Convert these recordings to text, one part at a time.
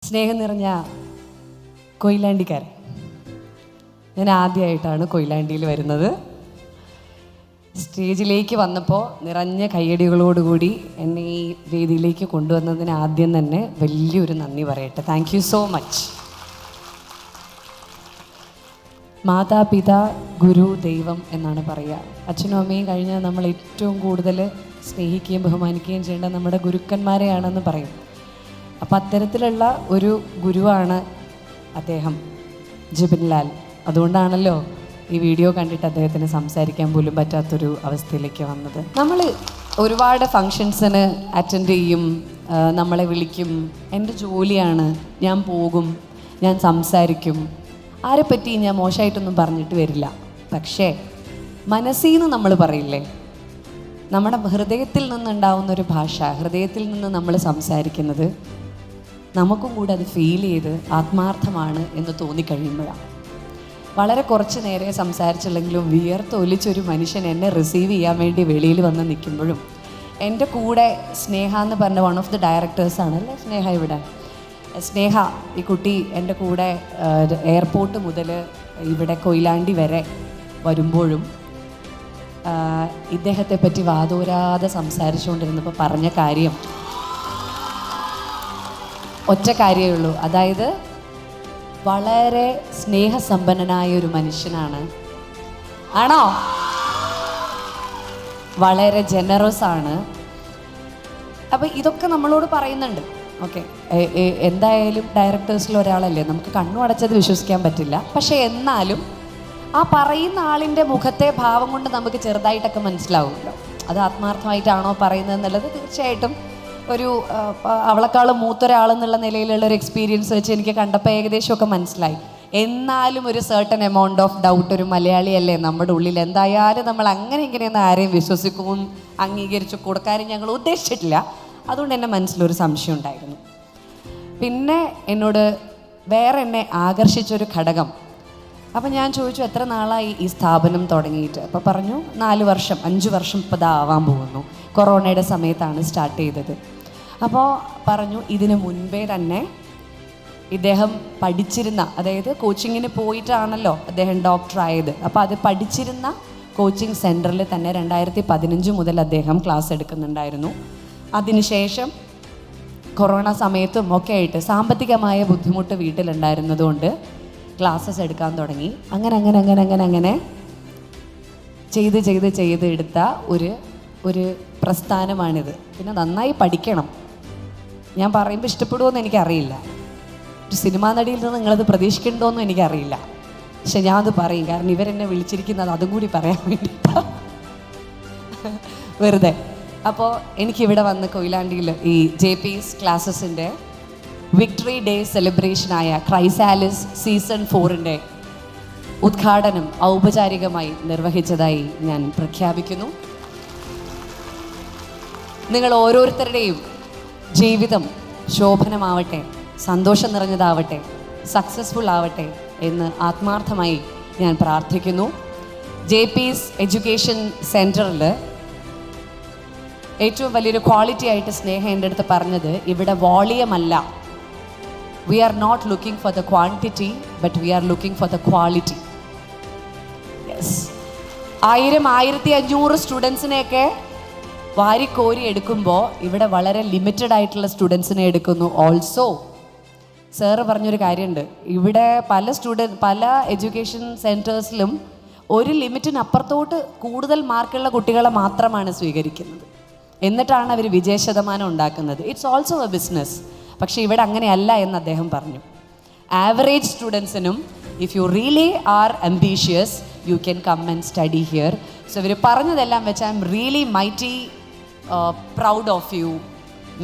സ്നേഹം നിറഞ്ഞ കൊയിലാണ്ടിക്കാരൻ, ഞാൻ ആദ്യമായിട്ടാണ് കൊയിലാണ്ടിയിൽ വരുന്നത്. സ്റ്റേജിലേക്ക് വന്നപ്പോൾ നിറഞ്ഞ കയ്യടികളോടുകൂടി എന്നെ ഈ വേദിയിലേക്ക് കൊണ്ടുവന്നതിന് ആദ്യം തന്നെ വലിയൊരു നന്ദി പറയട്ടെ. Thank you so much. മാതാപിതാ ഗുരു ദൈവം എന്നാണ് പറയുക. അച്ഛനും അമ്മയും കഴിഞ്ഞാൽ നമ്മൾ ഏറ്റവും കൂടുതൽ സ്നേഹിക്കുകയും ബഹുമാനിക്കുകയും ചെയ്യേണ്ട നമ്മുടെ ഗുരുക്കന്മാരെയാണെന്ന് പറയും. അപ്പം അത്തരത്തിലുള്ള ഒരു ഗുരുവാണ് അദ്ദേഹം, ജിബിൻ ലാൽ. അതുകൊണ്ടാണല്ലോ ഈ വീഡിയോ കണ്ടിട്ട് അദ്ദേഹത്തിന് സംസാരിക്കാൻ പോലും പറ്റാത്തൊരു അവസ്ഥയിലേക്ക് വന്നത്. നമ്മൾ ഒരുപാട് ഫങ്ഷൻസിന് അറ്റൻഡ് ചെയ്യും, നമ്മളെ വിളിക്കും, എൻ്റെ ജോലിയാണ്, ഞാൻ പോകും, ഞാൻ സംസാരിക്കും, ആരെപ്പറ്റി ഞാൻ മോശമായിട്ടൊന്നും പറഞ്ഞിട്ട് വരില്ല. പക്ഷേ മനസ്സിൽ നിന്ന് നമ്മൾ പറയില്ലേ, നമ്മുടെ ഹൃദയത്തിൽ നിന്നുണ്ടാവുന്നൊരു ഭാഷ, ഹൃദയത്തിൽ നിന്ന് നമ്മൾ സംസാരിക്കുന്നത് നമുക്കും കൂടെ അത് ഫീൽ ചെയ്ത് ആത്മാർത്ഥമാണ് എന്ന് തോന്നിക്കഴിയുമ്പോഴാണ്. വളരെ കുറച്ച് നേരെ സംസാരിച്ചില്ലെങ്കിലും വിയർത്തൊലിച്ചൊരു മനുഷ്യൻ എന്നെ റിസീവ് ചെയ്യാൻ വേണ്ടി വെളിയിൽ വന്ന് നിൽക്കുമ്പോഴും, എൻ്റെ കൂടെ സ്നേഹ എന്ന് പറഞ്ഞ വൺ ഓഫ് ദി ഡയറക്ടേഴ്സാണ് അല്ലേ സ്നേഹ, ഇവിടെ സ്നേഹ, ഈ കുട്ടി എൻ്റെ കൂടെ എയർപോർട്ട് മുതൽ ഇവിടെ കൊയിലാണ്ടി വരെ വരുമ്പോഴും ഇദ്ദേഹത്തെ പറ്റി വാതോരാതെ സംസാരിച്ചുകൊണ്ടിരുന്നപ്പോൾ പറഞ്ഞ കാര്യം ഒറ്റ കാര്യമേ ഉള്ളൂ. അതായത് വളരെ സ്നേഹസമ്പന്നനായ ഒരു മനുഷ്യനാണ്. ആണോ? വളരെ ജനറസ് ആണ്. അപ്പോൾ ഇതൊക്കെ നമ്മളോട് പറയുന്നുണ്ട്. ഓക്കെ, എന്തായാലും ഡയറക്ടേഴ്സിൽ ഒരാളല്ലേ, നമുക്ക് കണ്ണു അടച്ചത് വിശ്വസിക്കാൻ പറ്റില്ല. പക്ഷേ എന്നാലും ആ പറയുന്ന ആളിൻ്റെ മുഖത്തെ ഭാവം കൊണ്ട് നമുക്ക് ചെറുതായിട്ടൊക്കെ മനസ്സിലാവുമല്ലോ അത് ആത്മാർത്ഥമായിട്ടാണോ പറയുന്നത് എന്നുള്ളത്. തീർച്ചയായിട്ടും ഒരു അവളെക്കാളും മൂത്തൊരാളെന്നുള്ള നിലയിലുള്ളൊരു എക്സ്പീരിയൻസ് വെച്ച് എനിക്ക് കണ്ടപ്പോൾ ഏകദേശമൊക്കെ മനസ്സിലായി. എന്നാലും ഒരു സർട്ടൻ എമൗണ്ട് ഓഫ് ഡൗട്ട്, ഒരു മലയാളിയല്ലേ നമ്മുടെ ഉള്ളിൽ, എന്തായാലും നമ്മൾ അങ്ങനെ ഇങ്ങനെയൊന്നും ആരെയും വിശ്വസിക്കും അംഗീകരിച്ചു കൊടുക്കാനും ഞങ്ങൾ ഉദ്ദേശിച്ചിട്ടില്ല. അതുകൊണ്ട് എൻ്റെ മനസ്സിലൊരു സംശയം ഉണ്ടായിരുന്നു. പിന്നെ എന്നോട് വേറെ എന്നെ ആകർഷിച്ചൊരു ഘടകം, അപ്പം ഞാൻ ചോദിച്ചു എത്ര നാളായി ഈ സ്ഥാപനം തുടങ്ങിയിട്ട്. അപ്പോൾ പറഞ്ഞു 4 വർഷം 5 വർഷം ഇപ്പോൾ ആവാൻ പോകുന്നു. കൊറോണയുടെ സമയത്താണ് സ്റ്റാർട്ട് ചെയ്തത്. അപ്പോൾ പറഞ്ഞു ഇതിന് മുൻപേ തന്നെ ഇദ്ദേഹം പഠിച്ചിരുന്ന, അതായത് കോച്ചിങ്ങിന് പോയിട്ടാണല്ലോ അദ്ദേഹം ഡോക്ടറായത്. അപ്പോൾ അത് പഠിച്ചിരുന്ന കോച്ചിങ് സെൻറ്ററിൽ തന്നെ 2015 മുതൽ അദ്ദേഹം ക്ലാസ് എടുക്കുന്നുണ്ടായിരുന്നു. അതിനുശേഷം കൊറോണ സമയത്തും ഒക്കെ ആയിട്ട് സാമ്പത്തികമായ ബുദ്ധിമുട്ട് വീട്ടിലുണ്ടായിരുന്നതുകൊണ്ട് ക്ലാസ്സസ് എടുക്കാൻ തുടങ്ങി. അങ്ങനെ ചെയ്ത് എടുത്ത ഒരു പ്രസ്ഥാനമാണിത്. പിന്നെ നന്നായി പഠിക്കണം. ഞാൻ പറയുമ്പോൾ ഇഷ്ടപ്പെടുമോയെന്ന് എനിക്കറിയില്ല, ഒരു സിനിമാ നടിയിൽ നിന്ന് നിങ്ങളത് പ്രതീക്ഷിക്കണ്ടോയെന്നും എനിക്കറിയില്ല. പക്ഷെ ഞാനത് പറയും, കാരണം ഇവരെന്നെ വിളിച്ചിരിക്കുന്നത് അതും കൂടി പറയാൻ വേണ്ടിയിട്ടാണ്, വെറുതെ. അപ്പോൾ എനിക്കിവിടെ വന്ന് കൊയിലാണ്ടിയിൽ ഈ JP's ക്ലാസ്സസിൻ്റെ വിക്ടറി ഡേ സെലിബ്രേഷനായ ക്രൈസാലിസ് സീസൺ 4 ഉദ്ഘാടനം ഔപചാരികമായി നിർവഹിച്ചതായി ഞാൻ പ്രഖ്യാപിക്കുന്നു. നിങ്ങൾ ഓരോരുത്തരുടെയും ജീവിതം ശോഭനമാവട്ടെ, സന്തോഷം നിറഞ്ഞതാവട്ടെ, സക്സസ്ഫുൾ ആവട്ടെ എന്ന് ആത്മാർത്ഥമായി ഞാൻ പ്രാർത്ഥിക്കുന്നു. JP's എഡ്യൂക്കേഷൻ സെൻറ്ററിൽ ഏറ്റവും വലിയൊരു ക്വാളിറ്റി ആയിട്ട് സ്നേഹ എൻ്റെ അടുത്ത് പറഞ്ഞത്, ഇവിടെ വോളിയം അല്ല, we are not looking for the quantity but we are looking for the quality. Yes, 1000-1500 സ്റ്റുഡൻസിനെയൊക്കെ വാരിക്കോരി എടുക്കുമ്പോൾ ഇവിടെ വളരെ ലിമിറ്റഡ് ആയിട്ടുള്ള സ്റ്റുഡൻസിനെ എടുക്കുന്നു. ഓൾസോ സാറ് പറഞ്ഞൊരു കാര്യമുണ്ട്, ഇവിടെ പല എഡ്യൂക്കേഷൻ സെൻറ്റേഴ്സിലും ഒരു ലിമിറ്റിനപ്പുറത്തോട്ട് കൂടുതൽ മാർക്കുള്ള കുട്ടികളെ മാത്രമാണ് സ്വീകരിക്കുന്നത്. എന്നിട്ടാണ് അവർ വിജയശതമാനം ഉണ്ടാക്കുന്നത്. It's also a business. പക്ഷേ ഇവിടെ അങ്ങനെയല്ല എന്ന് അദ്ദേഹം പറഞ്ഞു. ആവറേജ് സ്റ്റുഡൻസിനും if you really are ambitious you can come and study here. So ഇവർ പറഞ്ഞതെല്ലാം വെച്ച് I'm really mighty proud of you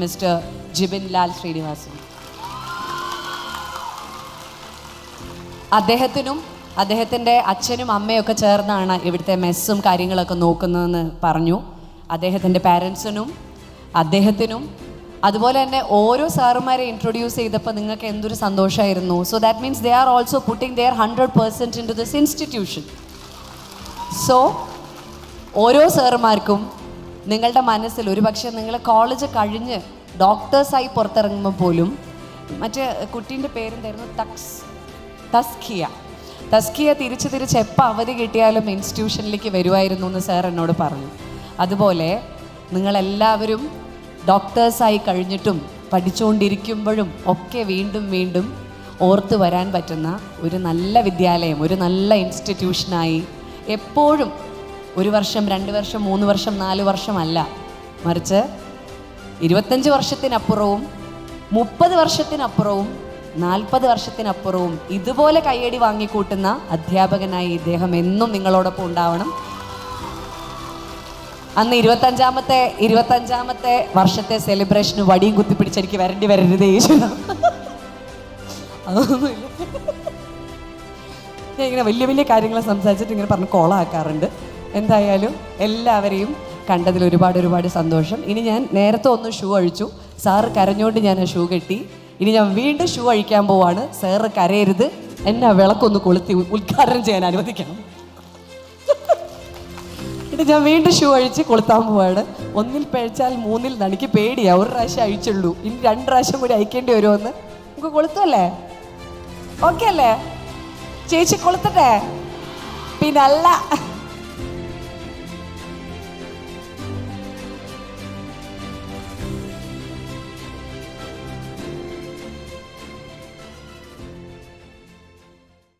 mister Jibin Lal Srinivasan. അദ്ദേഹത്തിനും അദ്ദേഹത്തിൻ്റെ അച്ഛനും അമ്മയൊക്കെ ചേർന്നാണ് ഇവിടുത്തെ മെസ്സും കാര്യങ്ങളൊക്കെ നോക്കുന്നതെന്ന് പറഞ്ഞു. അദ്ദേഹത്തിൻ്റെ പാരൻസിനും അദ്ദേഹത്തിനും അതുപോലെ തന്നെ ഓരോ സാറുമാരെ ഇൻട്രൊഡ്യൂസ് ചെയ്തപ്പോൾ നിങ്ങൾക്ക് എന്തൊരു സന്തോഷമായിരുന്നു. So that means they are also putting their 100% into this institution. So ഓരോ സാറുമാർക്കും നിങ്ങളുടെ മനസ്സിൽ, ഒരു പക്ഷേ നിങ്ങൾ കോളേജ് കഴിഞ്ഞ് ഡോക്ടേഴ്സായി പുറത്തിറങ്ങുമ്പോൾ പോലും മറ്റേ കുട്ടീൻ്റെ പേരെന്തായിരുന്നു? തസ്കിയ തിരിച്ച് എപ്പോൾ അവധി കിട്ടിയാലും ഇൻസ്റ്റിറ്റ്യൂഷനിലേക്ക് വരുമായിരുന്നു എന്ന് സാർ എന്നോട് പറഞ്ഞു. അതുപോലെ നിങ്ങളെല്ലാവരും ഡോക്ടേഴ്സായി കഴിഞ്ഞിട്ടും പഠിച്ചുകൊണ്ടിരിക്കുമ്പോഴും ഒക്കെ വീണ്ടും ഓർത്ത് വരാൻ പറ്റുന്ന ഒരു നല്ല വിദ്യാലയം, ഒരു നല്ല ഇൻസ്റ്റിറ്റ്യൂഷനായി എപ്പോഴും 1 വർഷം 2 വർഷം 3 വർഷം 4 വർഷമല്ല, മറിച്ച് 25 വർഷത്തിനപ്പുറവും 30 വർഷത്തിനപ്പുറവും 40 വർഷത്തിനപ്പുറവും ഇതുപോലെ കയ്യടി വാങ്ങിക്കൂട്ടുന്ന അധ്യാപകനായി ഇദ്ദേഹം എന്നും നിങ്ങളോടൊപ്പം ഉണ്ടാവണം. അന്ന് 25ാമത്തെ വർഷത്തെ സെലിബ്രേഷന് വടിയും കുത്തിപ്പിടിച്ച് എനിക്ക് വരരുതേ ഈശ്വരാ. അതൊന്നുമില്ല. ഞാൻ ഇങ്ങനെ വലിയ കാര്യങ്ങൾ സംസാരിച്ചിട്ട് ഇങ്ങനെ പറഞ്ഞ് കോളാക്കാറുണ്ട്. എന്തായാലും എല്ലാവരെയും കണ്ടതിൽ ഒരുപാട് സന്തോഷം. ഇനി ഞാൻ നേരത്തെ ഒന്ന് ഷൂ അഴിച്ചു, സാറ് കരഞ്ഞുകൊണ്ട് ഞാൻ ആ ഷൂ കെട്ടി. ഇനി ഞാൻ വീണ്ടും ഷൂ അഴിക്കാൻ പോവാണ്. സാറ് കരയരുത്, എന്നെ വിളക്കൊന്ന് കൊളുത്തി ഉദ്ഘാടനം ചെയ്യാൻ അനുവദിക്കണം. ഇനി ഞാൻ വീണ്ടും ഷൂ അഴിച്ച് കൊളുത്താൻ പോവാണ്. 1 പഴിച്ചാൽ 3 എനിക്ക് പേടിയാണ്. 1 പ്രാവശ്യം അഴിച്ചുള്ളൂ, ഇനി 2 പ്രാവശ്യം കൂടി അയക്കേണ്ടി വരുമെന്ന്. നമുക്ക് കൊളുത്തല്ലേ? ഓക്കെ അല്ലേ ചേച്ചി? കൊളുത്തട്ടെ? പിന്നല്ല.